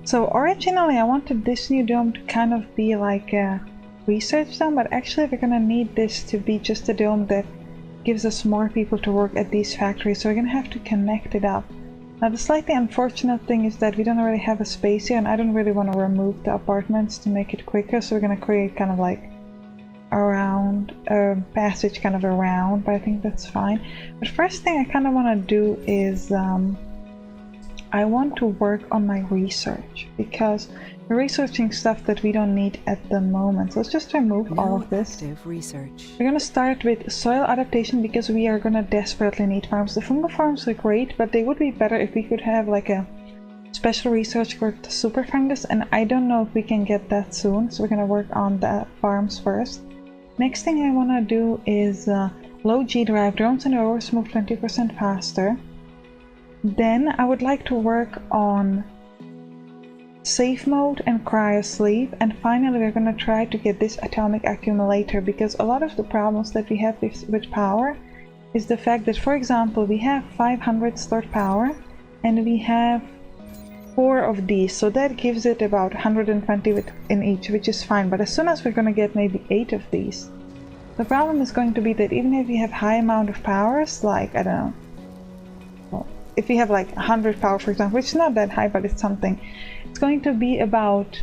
So originally I wanted this new dome to kind of be like a research dome, but actually we're gonna need this to be just a dome that gives us more people to work at these factories, so we're gonna have to connect it up. Now the slightly unfortunate thing is that we don't really have a space here, and I don't really want to remove the apartments to make it quicker, so we're gonna create kind of like around a passage kind of around, but I think that's fine. But first thing I kind of want to do is I want to work on my research, because we're researching stuff that we don't need at the moment. So let's just remove all of this. Research. We're going to start with soil adaptation, because we are going to desperately need farms. The fungal farms are great, but they would be better if we could have like a special research for the super fungus, and I don't know if we can get that soon, so we're going to work on the farms first. Next thing I want to do is low G drive drones and rovers move 20% faster. Then I would like to work on safe mode and cryo sleep, and finally we're going to try to get this atomic accumulator, because a lot of the problems that we have with power is the fact that, for example, we have 500 stored power and we have 4 of these, so that gives it about 120 in each, which is fine. But as soon as we're going to get maybe 8 of these, the problem is going to be that even if we have high amount of powers, like I don't know, if we have like 100 power, for example, which is not that high, but it's something, it's going to be about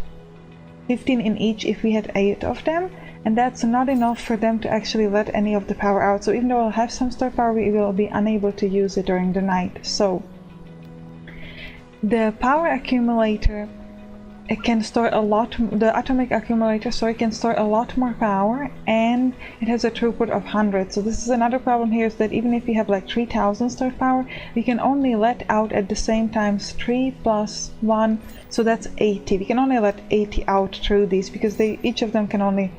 15 in each if we had 8 of them, and that's not enough for them to actually let any of the power out. So even though we'll have some stored power, we will be unable to use it during the night. So the power accumulator, it can store a lot, the atomic accumulator, so it can store a lot more power, and it has a throughput of 100. So this is another problem here, is that even if we have like 3000 stored power, we can only let out at the same time 3 plus 1, so that's 80. We can only let 80 out through these, because each of them can only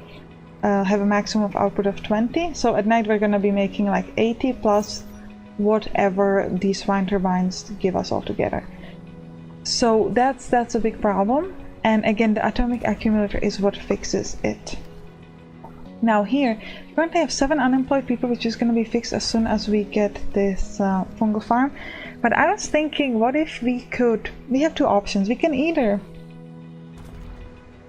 have a maximum of output of 20. So at night we're going to be making like 80 plus whatever these wind turbines give us altogether. So that's a big problem, and again the atomic accumulator is what fixes it. Now here we currently have 7 unemployed people, which is going to be fixed as soon as we get this fungal farm. But I was thinking, what if we have 2 options. We can either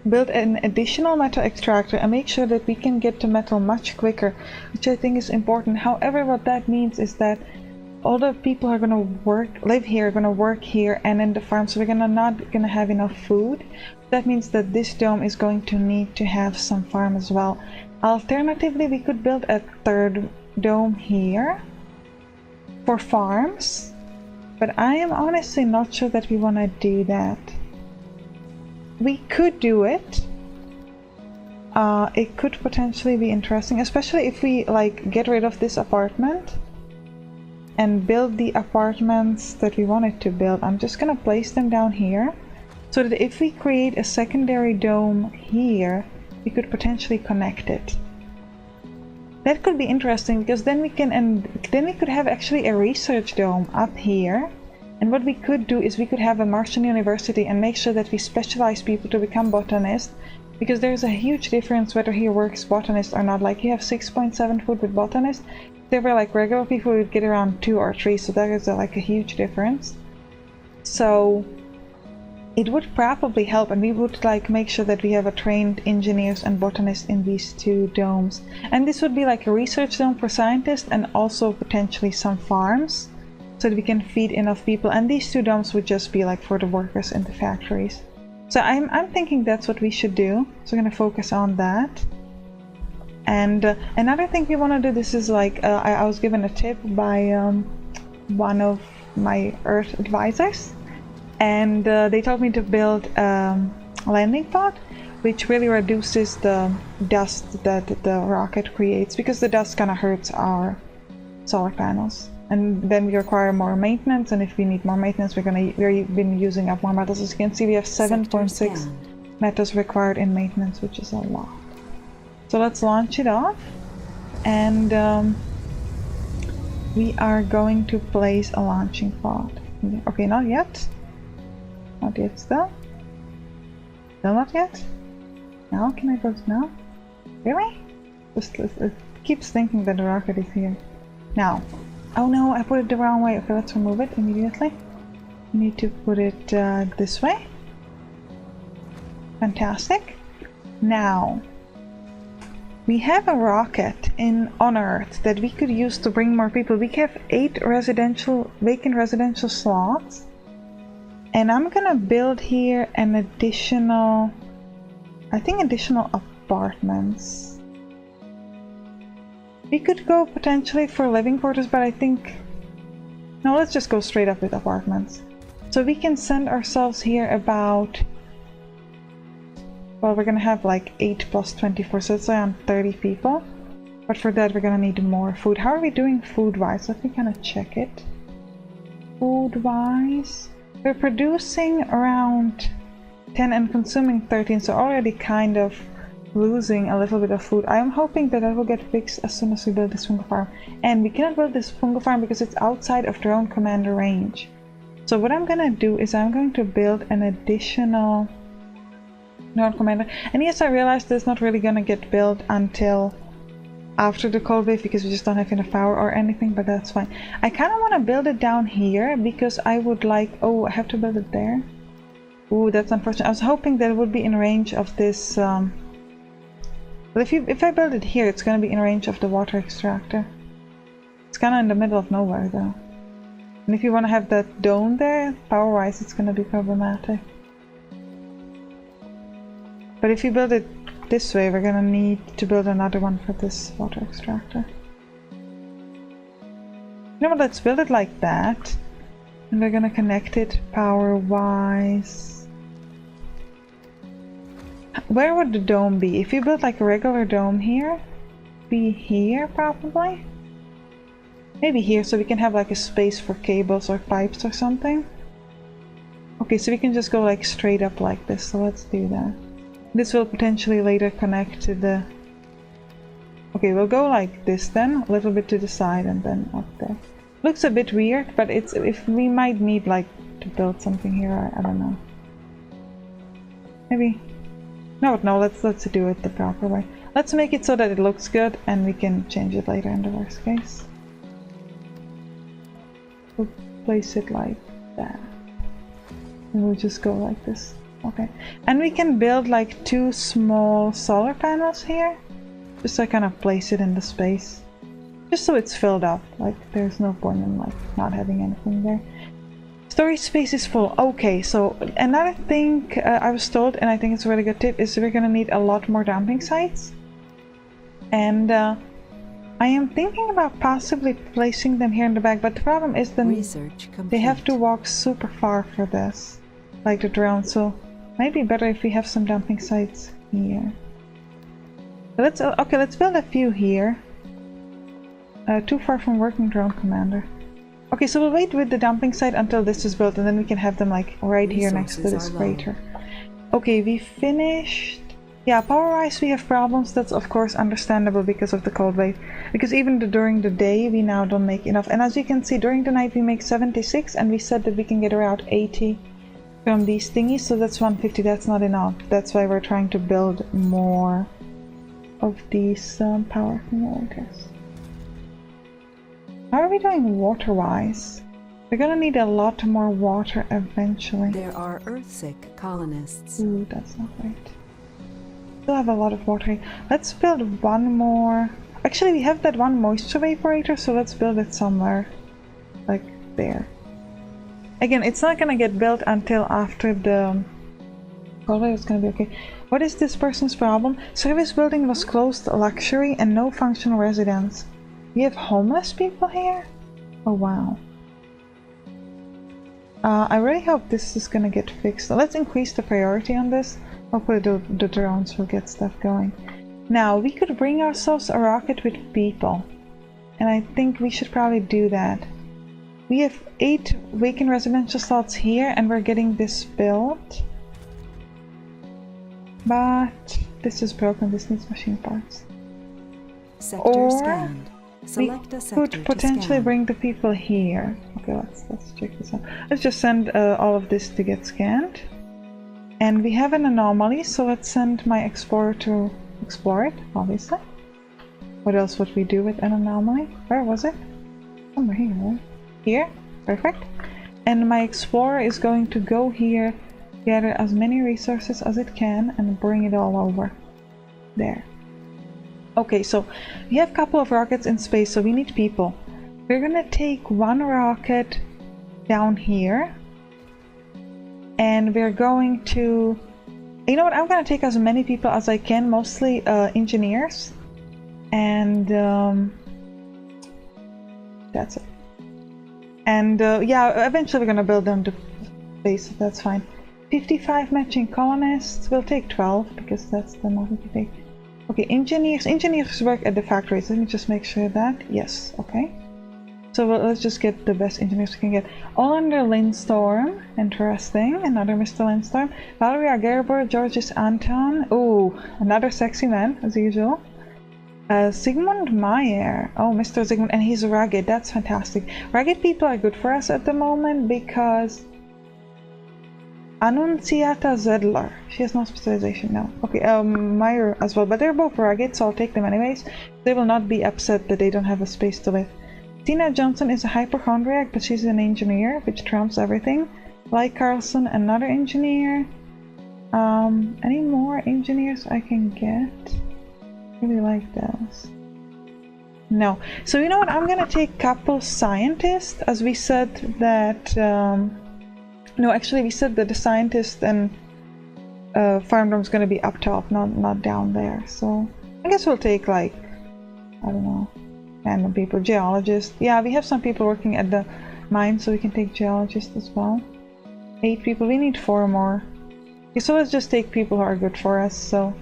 build an additional metal extractor and make sure that we can get to metal much quicker, which I think is important. However, what that means is that all the people are going to live here, are going to work here and in the farm, so we're not going to have enough food. That means that this dome is going to need to have some farm as well. Alternatively, we could build a 3rd dome here for farms, but I am honestly not sure that we want to do that. We could do it. It could potentially be interesting, especially if we like get rid of this apartment and build the apartments that we wanted to build. I'm just gonna place them down here, so that if we create a secondary dome here, we could potentially connect it. That could be interesting, because then we could have actually a research dome up here. And what we could do is we could have a Martian university and make sure that we specialize people to become botanists, because there's a huge difference whether he works botanist or not. Like you have 6.7 food with botanist. If they were like regular people, we'd get around 2 or 3, so that is like a huge difference. So it would probably help, and we would like make sure that we have a trained engineers and botanists in these 2 domes. And this would be like a research dome for scientists, and also potentially some farms, so that we can feed enough people. And these 2 domes would just be like for the workers in the factories. So I'm thinking that's what we should do. So we're gonna focus on that. And another thing we want to do, this is like I was given a tip by one of my Earth advisors, and they told me to build a landing pod, which really reduces the dust that the rocket creates, because the dust kind of hurts our solar panels. And then we require more maintenance, and if we need more maintenance, we've been using up more metals. As you can see, we have 7.6 metals required in maintenance, which is a lot. So let's launch it off, and we are going to place a launching pod. Okay, not yet. Not yet still. Still not yet. Now, can I go to now? Really? It keeps thinking that the rocket is here. Now. Oh no, I put it the wrong way. Okay, let's remove it immediately. We need to put it this way. Fantastic. Now, we have a rocket on Earth that we could use to bring more people. We have 8 vacant residential slots. And I'm gonna build here an additional, I think additional apartments. We could go potentially for living quarters, but I think, no, let's just go straight up with apartments. So we can send ourselves here about, well, we're gonna have like 8 plus 24, so it's around 30 people. But for that, we're gonna need more food. How are we doing food-wise? Let me kind of check it. Food-wise, we're producing around 10 and consuming 13, so already kind of losing a little bit of food. I am hoping that will get fixed as soon as we build this fungal farm. And we cannot build this fungal farm because it's outside of drone commander range. So what I'm gonna do is I'm going to build an additional drone commander. And yes, I realized this is not really gonna get built until after the cold wave because we just don't have enough power or anything, but that's fine. I kind of want to build it down here because I would like, oh, I have to build it there. Ooh, that's unfortunate. I was hoping that it would be in range of this but if I build it here, it's going to be in range of the water extractor. It's kind of in the middle of nowhere though. And if you want to have that dome there, power-wise, it's going to be problematic. But if you build it this way, we're going to need to build another one for this water extractor. You know what, let's build it like that. And we're going to connect it power-wise. Where would the dome be? If you build like a regular dome here, be here probably? Maybe here, so we can have like a space for cables or pipes or something. Okay, so we can just go like straight up like this, so let's do that. This will potentially later connect to the... Okay, we'll go like this then, a little bit to the side and then up there. Looks a bit weird, but it's if we might need like to build something here, I don't know. Maybe... No, let's do it the proper way. Let's make it so that it looks good and we can change it later in the worst case. We'll place it like that. And we'll just go like this. Okay. And we can build like 2 small solar panels here. Just so I kind of place it in the space. Just so it's filled up. Like there's no point in like not having anything there. Storage space is full. Okay, so another thing I was told, and I think it's a really good tip, is we're gonna need a lot more dumping sites. And I am thinking about possibly placing them here in the back, but the problem is then they have to walk super far for this, like the drone, so might be better if we have some dumping sites here. So let's build a few here. Too far from working drone commander. Okay, so we'll wait with the dumping site until this is built and then we can have them like right here next to this crater. Okay, we finished. Yeah, power-wise we have problems. That's of course understandable because of the cold wave. Because even during the day we now don't make enough. And as you can see, during the night we make 76 and we said that we can get around 80 from these thingies. So that's 150, that's not enough. That's why we're trying to build more of these power accumulators. How are we doing water-wise? We're gonna need a lot more water eventually. There are Earthsick colonists. Ooh, that's not great. Still have a lot of water. Let's build one more. Actually, we have that one moisture evaporator, so let's build it somewhere. Like there. Again, it's not gonna get built until after the... Probably it's gonna be okay. What is this person's problem? Service building was closed, luxury, and no functional residence. We have homeless people here? Oh wow. I really hope this is gonna get fixed. So let's increase the priority on this. Hopefully the drones will get stuff going. Now, we could bring ourselves a rocket with people. And I think we should probably do that. We have 8 vacant residential slots here and we're getting this built. But this is broken, this needs machine parts. Sector scanned. Select a sector could potentially bring the people here. Okay, let's check this out. Let's just send all of this to get scanned. And we have an anomaly, so let's send my explorer to explore it, obviously. What else would we do with an anomaly? Where was it? Somewhere here, right? Here? Perfect. And my explorer is going to go here gather as many resources as it can and bring it all over. There. Okay, so we have a couple of rockets in space, so we need people. We're gonna take one rocket down here, and we're going to, you know what, I'm gonna take as many people as I can, mostly engineers, and that's it. And yeah, eventually we're gonna build them to space, so that's fine. 55 matching colonists. We'll take 12 because that's the amount we can take. Okay, engineers work at the factories. Let me just make sure that, yes, okay. So let's just get the best engineers we can get. All under Lindstorm. Interesting. Another Mr. Lindstorm. Valeria Gerber, Georges Anton. Ooh, another sexy man, as usual. Sigmund Meyer. Oh, Mr. Sigmund. And he's rugged. That's fantastic. Rugged people are good for us at the moment because... Annunciata Zedler. She has no specialization now. Okay, Meyer as well. But they're both rugged, so I'll take them anyways. They will not be upset that they don't have a space to live. Tina Johnson is a hypochondriac, but she's an engineer, which trumps everything. Like Carlson, another engineer. Any more engineers I can get? Really like those. No. So you know what? I'm gonna take couple scientists, as we said that. No, actually, we said that the scientist and farm room is gonna be up top, not down there. So I guess we'll take like, I don't know. Random people, geologists. Yeah, we have some people working at the mine, so we can take geologists as well. 8 people. We need 4 more. Okay, so let's just take people who are good for us. So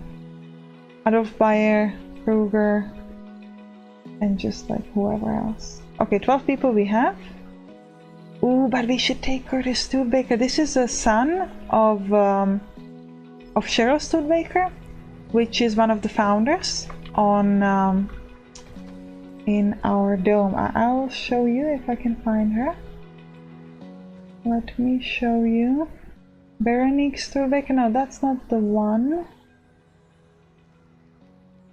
Adolf Bayer, Kruger, and just like whoever else. Okay, 12 people we have. Ooh, but we should take Curtis Studebaker. This is a son of Cheryl Studebaker, which is one of the founders on in our dome. I'll show you if I can find her. Let me show you. Veronique Studebaker. No, that's not the one.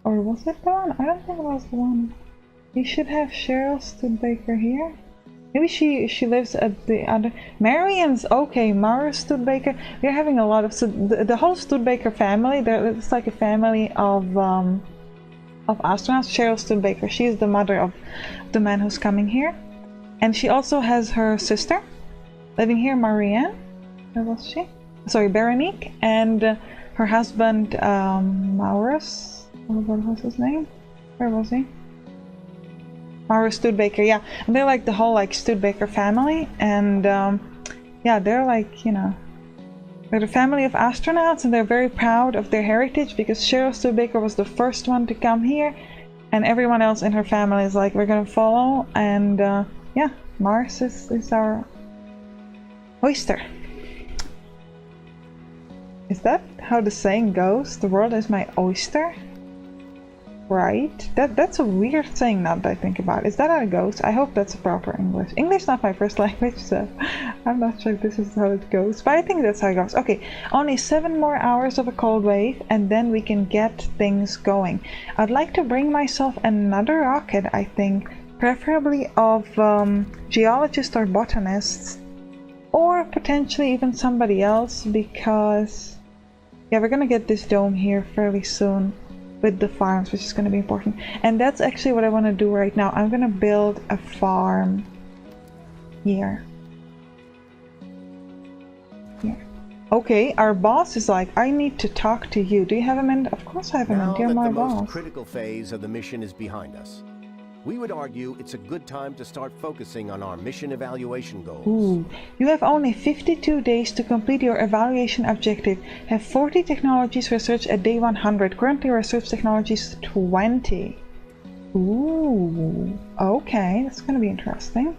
Or was it the one? I don't think it was the one. We should have Cheryl Studebaker here. Maybe she lives at the other. Marian's okay. Mara Studebaker. We're having a lot of the whole Studebaker family. It's like a family of astronauts. Cheryl Studebaker. She's the mother of the man who's coming here, and she also has her sister living here, Marianne. Where was she? Sorry, Veronique, and her husband Maurus. What was his name? Where was he? Maurus Studebaker. Yeah, and they're like the whole like Studebaker family, and yeah, they're like, you know, they're the family of astronauts, and they're very proud of their heritage because Cheryl Studebaker was the first one to come here, and everyone else in her family is like, we're gonna follow, and yeah, Mars is our oyster. Is that how the saying goes? The world is my oyster? Right? That's a weird saying now that I think about it. Is that how it goes? I hope that's proper English. English is not my first language, so I'm not sure if this is how it goes, but I think that's how it goes. Okay, only 7 more hours of a cold wave, and then we can get things going. I'd like to bring myself another rocket, I think, preferably of geologists or botanists, or potentially even somebody else, because yeah, we're gonna get this dome here fairly soon with the farms, which is going to be important. And that's actually what I want to do right now. I'm going to build a farm here. Here. Okay, our boss is like, I need to talk to you. Do you have a minute? Of course I have a minute. You're my boss. Now that the most critical phase of the mission is behind us, we would argue it's a good time to start focusing on our mission evaluation goals. Ooh, you have only 52 days to complete your evaluation objective. Have 40 technologies researched at day 100. Currently research technologies 20. Ooh, okay, that's going to be interesting.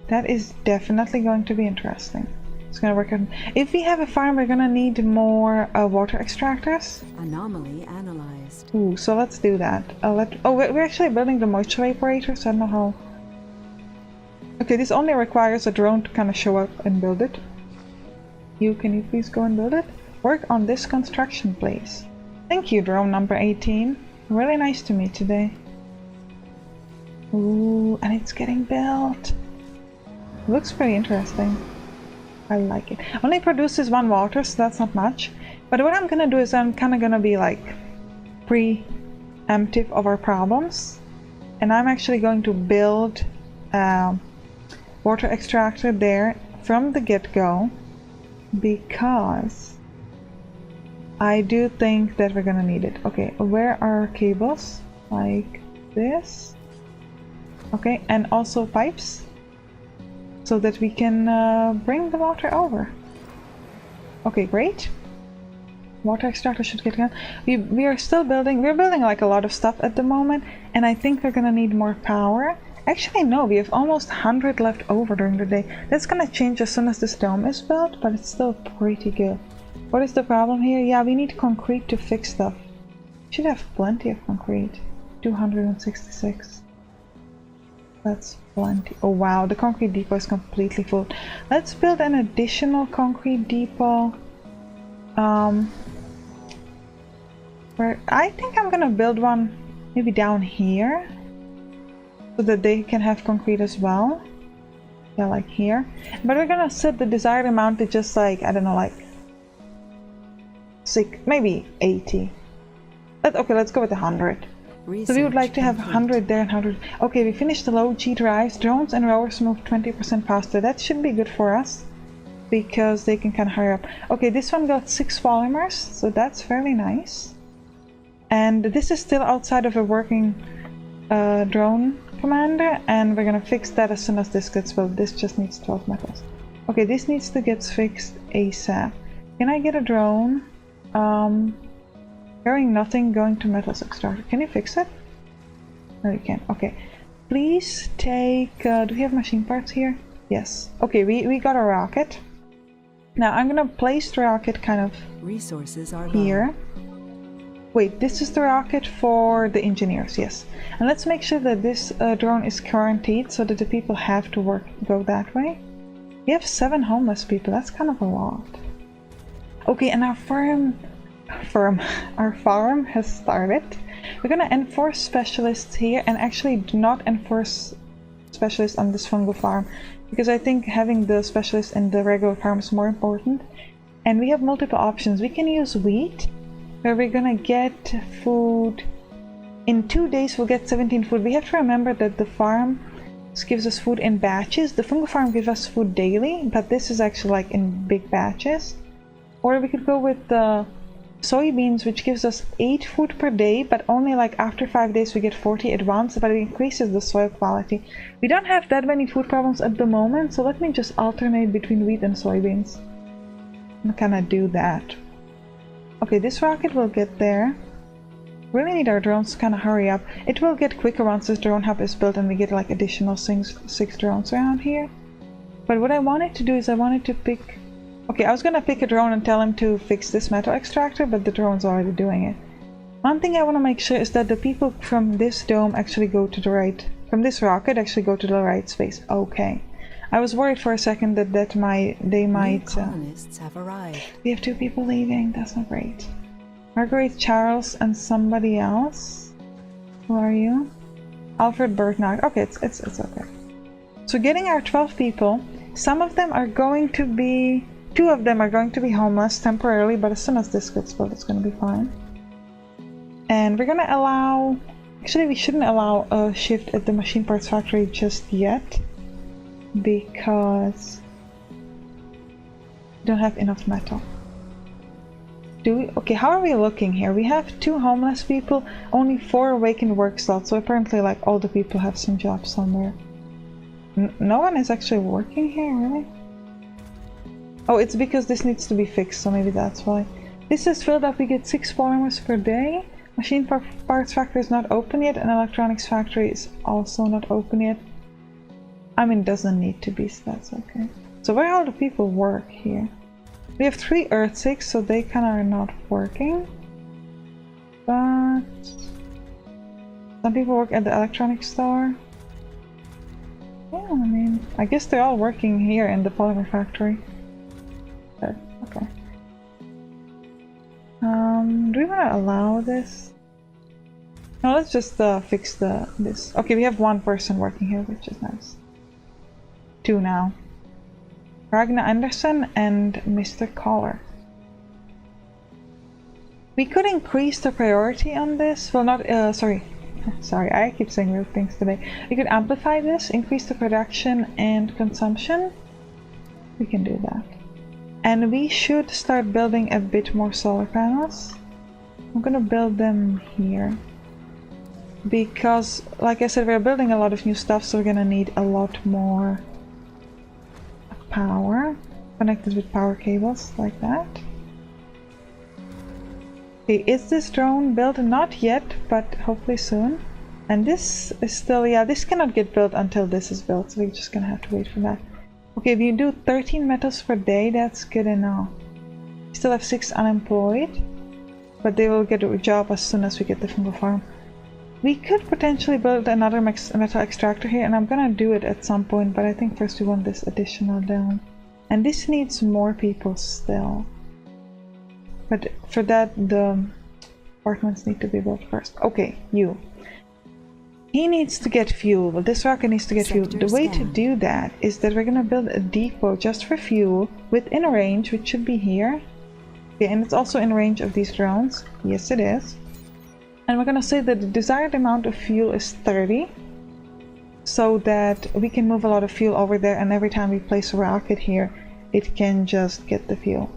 That is definitely going to be interesting. It's going to work out. If we have a farm, we're going to need more water extractors. Anomaly analyzed. Ooh, so let's do that. We're actually building the moisture evaporator, so I don't know how. Okay, this only requires a drone to kind of show up and build it. Can you please go and build it? Work on this construction, please. Thank you, drone number 18. Really nice to meet today. Ooh, and it's getting built. Looks pretty interesting. I like it. Only produces 1 water, so that's not much. But what I'm gonna do is I'm kind of gonna be like preemptive of our problems, and I'm actually going to build water extractor there from the get-go, because I do think that we're gonna need it. Okay, where are our cables? Like this. Okay, and also pipes, so that we can bring the water over. Okay, great. Water extractor should get done. We are still building. We're building like a lot of stuff at the moment, and I think we're gonna need more power. Actually, no, we have almost 100 left over during the day. That's gonna change as soon as this dome is built, but it's still pretty good. What is the problem here? Yeah, we need concrete to fix stuff. Should have plenty of concrete. 266. That's plenty. Oh wow, the concrete depot is completely full. Let's build an additional concrete depot. Where I think I'm gonna build one maybe down here, so that they can have concrete as well. Yeah, like here. But we're gonna set the desired amount to just like, I don't know, like 6, maybe 80. Okay, let's go with 100. So we would like to have 100 there and 100. Okay, we finished the low G drives. Drones and rowers move 20% faster. That should be good for us, because they can kind of hurry up. Okay, this one got 6 polymers, so that's fairly nice. And this is still outside of a working drone commander, and we're gonna fix that as soon as this gets built. This just needs 12 metals. Okay, this needs to get fixed ASAP. Can I get a drone? Carrying nothing, going to metals extractor. Can you fix it? No, you can't. Okay. Please take... do we have machine parts here? Yes. Okay, we got a rocket. Now I'm gonna place the rocket kind of Resources are here. low. Wait, this is the rocket for the engineers, yes. And let's make sure that this drone is quarantined, so that the people have to go that way. We have 7 homeless people, that's kind of a lot. Okay, and our farm has started. We're gonna enforce specialists here, and actually do not enforce specialists on this fungal farm, because I think having the specialists in the regular farm is more important. And we have multiple options. We can use wheat, where we're gonna get food. In 2 days we'll get 17 food. We have to remember that the farm gives us food in batches. The fungal farm gives us food daily, but this is actually like in big batches. Or we could go with the soybeans, which gives us 8 food per day, but only like after 5 days we get 40 at once, but it increases the soil quality. We don't have that many food problems at the moment, so let me just alternate between wheat and soybeans and kind of do that. Okay, this rocket will get there. Really need our drones to kind of hurry up. It will get quicker once this drone hub is built and we get like additional 6 drones around here. But what I wanted to do is I wanted to pick... Okay, I was gonna pick a drone and tell him to fix this metal extractor, but the drone's already doing it. One thing I want to make sure is that the people from this dome actually go to the right, from this rocket actually go to the right space. Okay. I was worried for a second that they might... colonists have arrived. We have 2 people leaving, that's not great. Marguerite, Charles, and somebody else. Who are you? Alfred Bertnard. Okay, it's okay. So getting our 12 people, some of them are going to be... 2 of them are going to be homeless temporarily, but as soon as this gets built, it's going to be fine. And we're going to allow... Actually, we shouldn't allow a shift at the machine parts factory just yet, because we don't have enough metal. Do we? Okay, how are we looking here? We have 2 homeless people, only 4 awakened work slots, so apparently like all the people have some jobs somewhere. No one is actually working here, really? Oh, it's because this needs to be fixed, so maybe that's why. This is filled up, we get 6 polymers per day. Machine parts factory is not open yet, and electronics factory is also not open yet. I mean, it doesn't need to be, so that's okay. So where all the people work here? We have 3 Earth-6, so they kind of are not working. But some people work at the electronics store. Yeah, I mean, I guess they're all working here in the polymer factory. But, okay. Do we want to allow this? No, let's just fix this. Okay, we have 1 person working here, which is nice. 2 now. Ragnar Anderson and Mr. Collar. We could increase the priority on this. Well, not, sorry, I keep saying weird things today. We could amplify this, increase the production and consumption. We can do that. And we should start building a bit more solar panels. I'm gonna build them here. Because, like I said, we're building a lot of new stuff, so we're gonna need a lot more power connected with power cables like that. Okay, is this drone built? Not yet, but hopefully soon. And this is still, yeah, this cannot get built until this is built, so we're just gonna have to wait for that. Okay, if you do 13 metals per day, that's good enough. We still have 6 unemployed, but they will get a job as soon as we get the fungal farm. We could potentially build another metal extractor here, and I'm gonna do it at some point, but I think first we want this additional dome. And this needs more people still. But for that, the apartments need to be built first. Okay, you. He needs to get fuel. This rocket needs to get fuel. The way to do that is that we're gonna build a depot just for fuel within range, which should be here. Okay, and it's also in range of these drones. Yes, it is. And we're gonna say that the desired amount of fuel is 30, so that we can move a lot of fuel over there, and every time we place a rocket here, it can just get the fuel.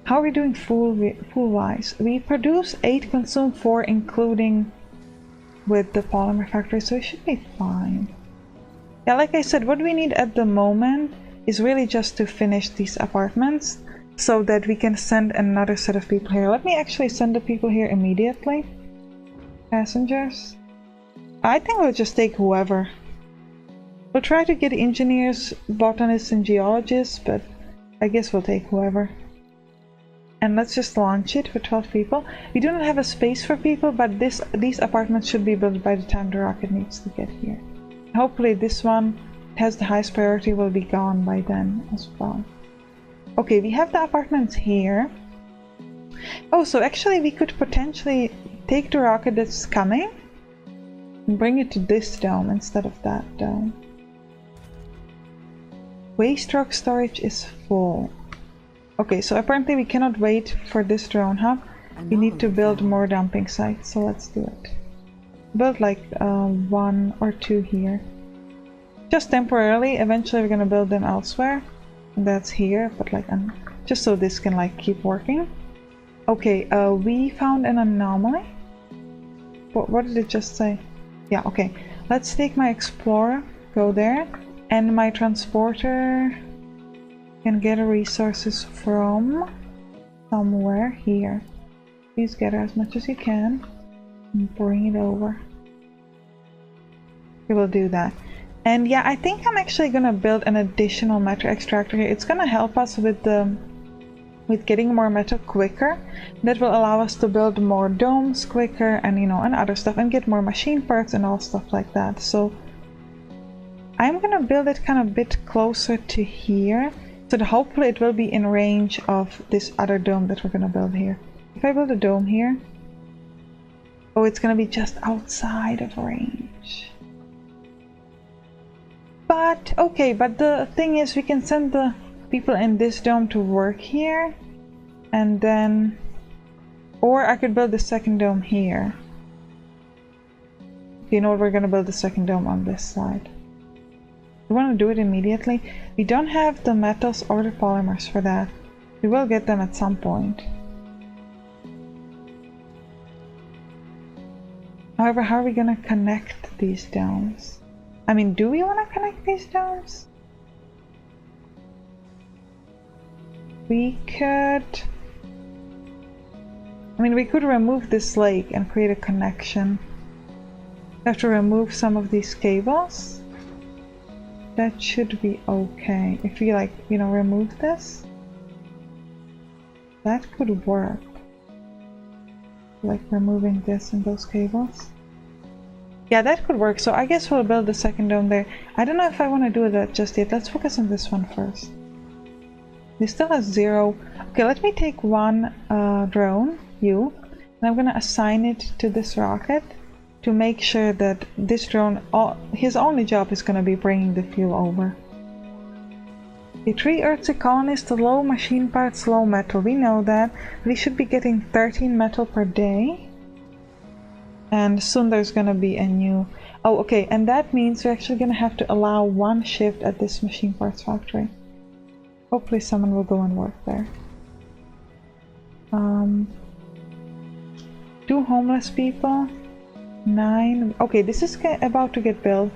How are we doing fuel-wise? We produce 8, consume 4, including with the polymer factory, so it should be fine. Yeah, like I said, what we need at the moment is really just to finish these apartments, so that we can send another set of people here. Let me actually send the people here immediately. Passengers. I think we'll just take whoever. We'll try to get engineers, botanists, and geologists, but I guess we'll take whoever. And let's just launch it for 12 people. We do not have a space for people, but these apartments should be built by the time the rocket needs to get here. Hopefully this one has the highest priority, will be gone by then as well. Okay, we have the apartments here. Oh, so actually we could potentially take the rocket that's coming and bring it to this dome instead of that dome. Waste rock storage is full. Okay, so apparently we cannot wait for this drone hub. We need to build more dumping sites, so let's do it. Build like 1 or 2 here. Just temporarily, eventually we're gonna build them elsewhere. That's here, but like just so this can like keep working. Okay, we found an anomaly. What did it just say? Yeah, okay. Let's take my explorer, go there, and my transporter can get resources from somewhere here. Please gather as much as you can and bring it over. We will do that. And yeah, I think I'm actually gonna build an additional metal extractor here. It's gonna help us with getting more metal quicker. That will allow us to build more domes quicker, and you know, and other stuff, and get more machine parts and all stuff like that. So I'm gonna build it kind of a bit closer to here, so that hopefully it will be in range of this other dome that we're gonna build here. If I build a dome here, oh, it's gonna be just outside of range. But, okay, but the thing is, we can send the people in this dome to work here, and then, or I could build the second dome here. You know what, we're gonna build the second dome on this side. We want to do it immediately. We don't have the metals or the polymers for that. We will get them at some point. However, how are we gonna connect these domes? I mean, do we want to connect these domes? We could... I mean, we could remove this lake and create a connection. We have to remove some of these cables. That should be okay. If we, like, you know, remove this, that could work. Like removing this and those cables. Yeah, that could work. So I guess we'll build the second dome there. I don't know if I want to do that just yet. Let's focus on this one first. This still has 0. Okay, let me take one drone, you, and I'm gonna assign it to this rocket to make sure that this drone, his only job is gonna be bringing the fuel over. The 3 Earthsea colonists, low machine parts, low metal. We know that. We should be getting 13 metal per day. And soon there's gonna be a new... Oh, okay, and that means we're actually gonna have to allow 1 shift at this machine parts factory. Hopefully someone will go and work there. 2 homeless people. 9. Okay, this is about to get built.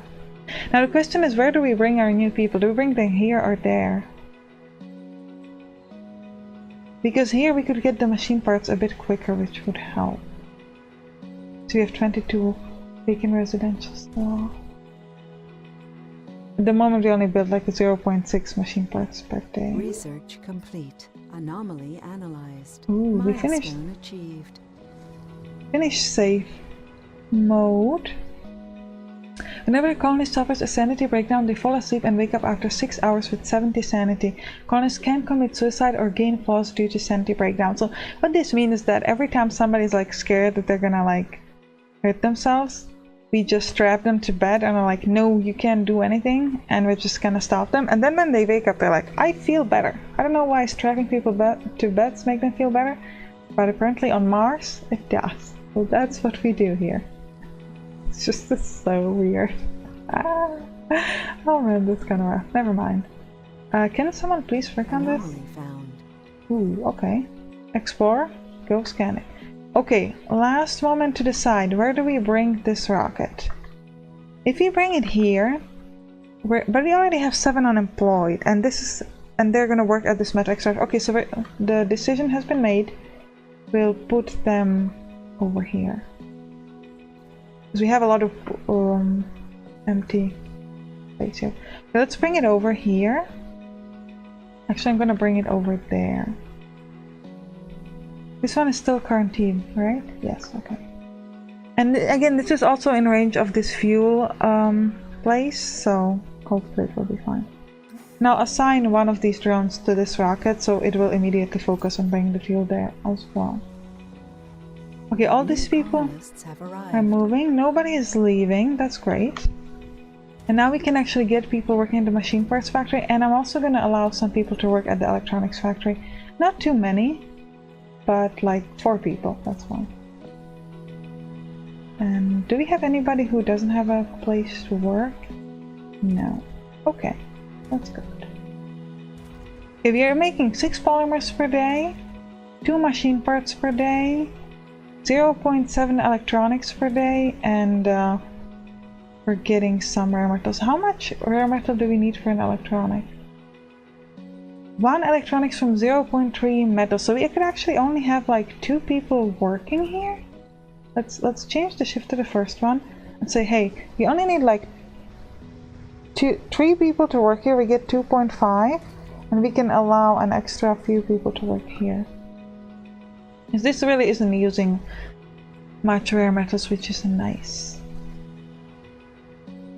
Now the question is, where do we bring our new people? Do we bring them here or there? Because here we could get the machine parts a bit quicker, which would help. So we have 22 vacant residential still. At the moment we only build like a 0.6 machine parts per day. Research complete. Anomaly analyzed. Ooh, we finished. Milestone achieved. Finish safe mode. Whenever a colonist suffers a sanity breakdown, they fall asleep and wake up after 6 hours with 70 sanity. Colonists can commit suicide or gain flaws due to sanity breakdown. So what this means is that every time somebody's like scared that they're gonna like hurt themselves, we just strap them to bed and are like, no, you can't do anything, and we're just gonna stop them. And then when they wake up, they're like, I feel better. I don't know why strapping people to beds make them feel better, but apparently on Mars it does. So that's what we do here. It's just so weird. Oh man, that's kind of rough. Never mind. Can someone please work on this? Found. Ooh, okay. Explore. Go scan it. Okay, last moment to decide. Where do we bring this rocket? If we bring it here, but we already have 7 unemployed, and they're gonna work at this metal extractor. Okay, so the decision has been made. We'll put them over here. Because we have a lot of empty space here. So let's bring it over here. Actually, I'm gonna bring it over there. This one is still quarantined, right? Yes, okay. And again, this is also in range of this fuel place, so hopefully it will be fine. Now assign one of these drones to this rocket, so it will immediately focus on bringing the fuel there as well. Okay, all these people are moving. Nobody is leaving. That's great. And now we can actually get people working in the machine parts factory, and I'm also going to allow some people to work at the electronics factory. Not too many, but like 4 people. That's fine. And do we have anybody who doesn't have a place to work? No. Okay, that's good. Okay, we are making 6 polymers per day, 2 machine parts per day, 0.7 electronics per day, and we're getting some rare metals. How much rare metal do we need for an electronic? 1 electronics from 0.3 metal. So we could actually only have like 2 people working here. Let's change the shift to the first one and say, hey, we only need like 3 people to work here. We get 2.5, and we can allow an extra few people to work here. Because this really isn't using much rare metals, which is nice.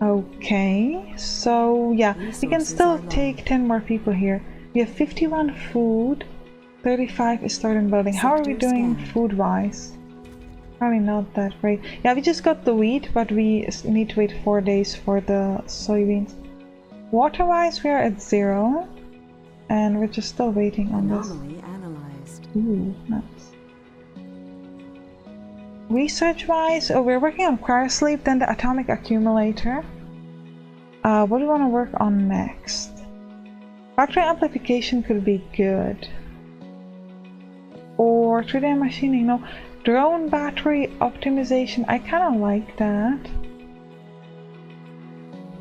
Okay, so yeah, we can still take 10 more people here. We have 51 food, 35 is starting building. How are we doing food-wise? Probably not that great. Yeah, we just got the wheat, but we need to wait 4 days for the soybeans. Water-wise, we are at 0, and we're just still waiting on this. Analyzed. Ooh, nice. Research-wise, we're working on cryosleep, then the atomic accumulator. What do we want to work on next? Factory amplification could be good. Or 3D machining, no. Drone battery optimization, I kind of like that.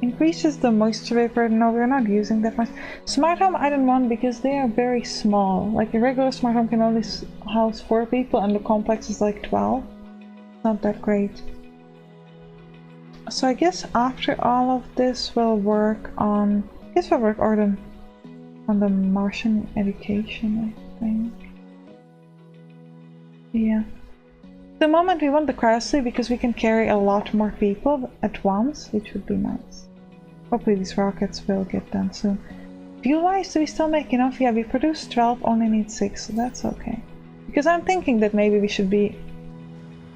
Increases the moisture vapor, no, we're not using that much. Smart home I don't want because they are very small. Like a regular smart home can only house 4 people, and the complex is like 12. Not that great. So I guess after all of this we'll work on, on the Martian education, I think. Yeah. At the moment we want the cryosleep because we can carry a lot more people at once, which would be nice. Hopefully these rockets will get done soon. Fuel-wise, do we still make enough? Yeah, we produced 12, only need 6, so that's okay. Because I'm thinking that maybe we should be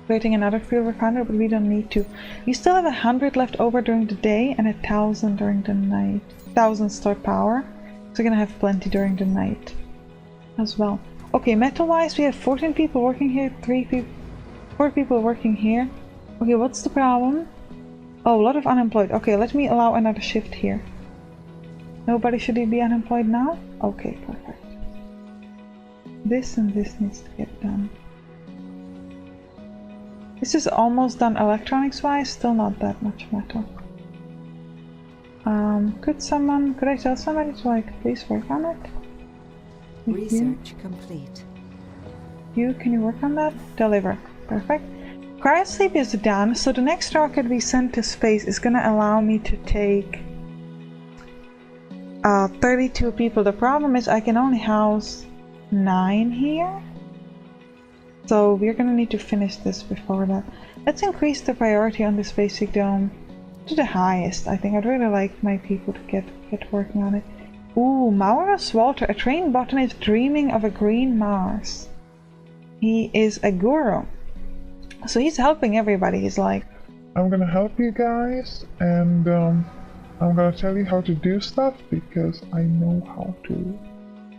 creating another fuel refiner, but we don't need to. We still have 100 left over during the day and 1,000 during the night. 1,000 stored power. So we're gonna have plenty during the night as well. Okay, metal-wise, we have 14 people working here, 4 people working here. Okay, what's the problem? Oh, a lot of unemployed. Okay, let me allow another shift here. Nobody should be unemployed now? Okay, perfect. This and this needs to get done. This is almost done electronics-wise, still not that much metal. Could I tell somebody to like please work on it? Research complete. Can you work on that? Deliver. Perfect. Cryosleep is done, so the next rocket we send to space is gonna allow me to take 32 people. The problem is I can only house 9 here. So we're gonna need to finish this before that. Let's increase the priority on this basic dome to the highest. I think I'd really like my people to get working on it. Ooh, Maurus Walter, a trained botanist dreaming of a green Mars. He is a guru. So he's helping everybody. He's like, I'm gonna help you guys, and I'm gonna tell you how to do stuff because I know how to.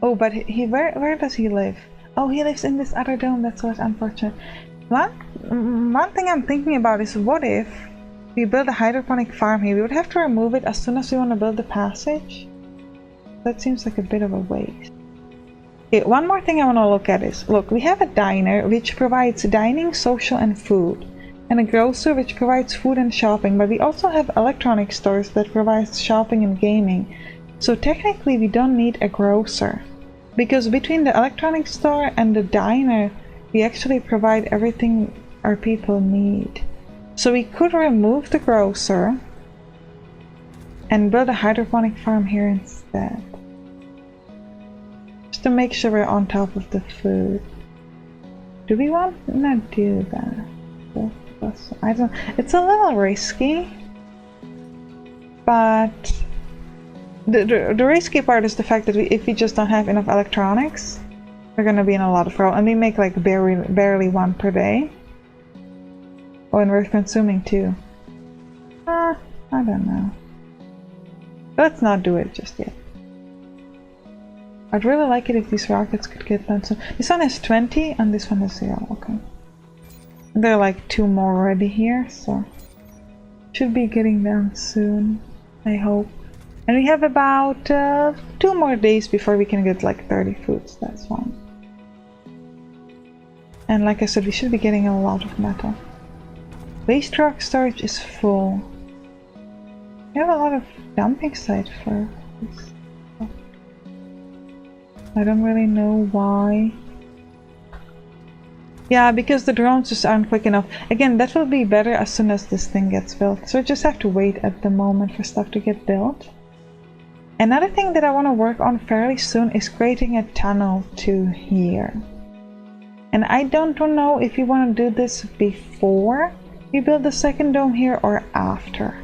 oh, but where does he live? Oh, he lives in this other dome. That's what's unfortunate. One thing I'm thinking about is what if we build a hydroponic farm here? We would have to remove it as soon as we want to build the passage. That seems like a bit of a waste. Okay, one more thing I want to look at is, look, we have a diner which provides dining, social and food, and a grocer which provides food and shopping, but we also have electronic stores that provides shopping and gaming. So technically we don't need a grocer, because between the electronic store and the diner we actually provide everything our people need. So we could remove the grocer and build a hydroponic farm here instead, just to make sure we're on top of the food. Do we want to do that? I don't. It's a little risky, but the risky part is the fact that if we just don't have enough electronics, we're gonna be in a lot of trouble. And we make like barely 1 per day. Oh, and we're consuming 2. I don't know. Let's not do it just yet. I'd really like it if these rockets could get done soon. This one has 20 and this one has 0. Okay. And there are like 2 more already here, so should be getting done soon, I hope. And we have about 2 more days before we can get like 30 foods. That's fine. And like I said, we should be getting a lot of metal. Waste rock storage is full. We have a lot of dumping site for this stuff. I don't really know why. Yeah, because the drones just aren't quick enough. Again, that will be better as soon as this thing gets built. So we just have to wait at the moment for stuff to get built. Another thing that I want to work on fairly soon is creating a tunnel to here. And I don't know if you want to do this before we build the second dome here or after.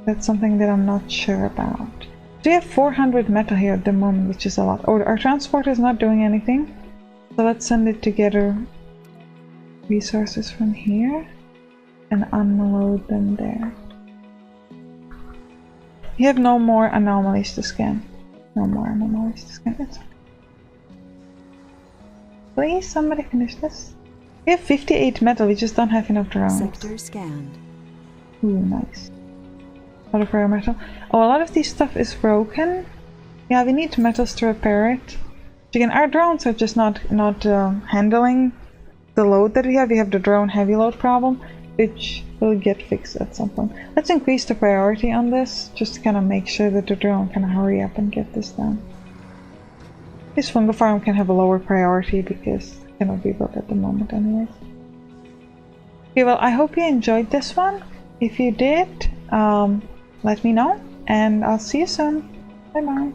That's something that I'm not sure about. So we have 400 metal here at the moment, which is a lot. Oh, our transporter is not doing anything. So let's send it to gather resources from here and unload them there. We have no more anomalies to scan. No more anomalies to scan. It's okay. Please, somebody finish this. We have 58 metal, we just don't have enough drones. Sector scanned. Ooh, nice. A lot of rare metal. Oh, a lot of this stuff is broken. Yeah, we need metals to repair it. Again, our drones are just not handling the load that we have. We have the drone heavy load problem, which will get fixed at some point. Let's increase the priority on this, just to kind of make sure that the drone can hurry up and get this done. This fungal farm can have a lower priority because it cannot be built at the moment anyways. Okay, well, I hope you enjoyed this one. If you did, let me know, and I'll see you soon. Bye bye.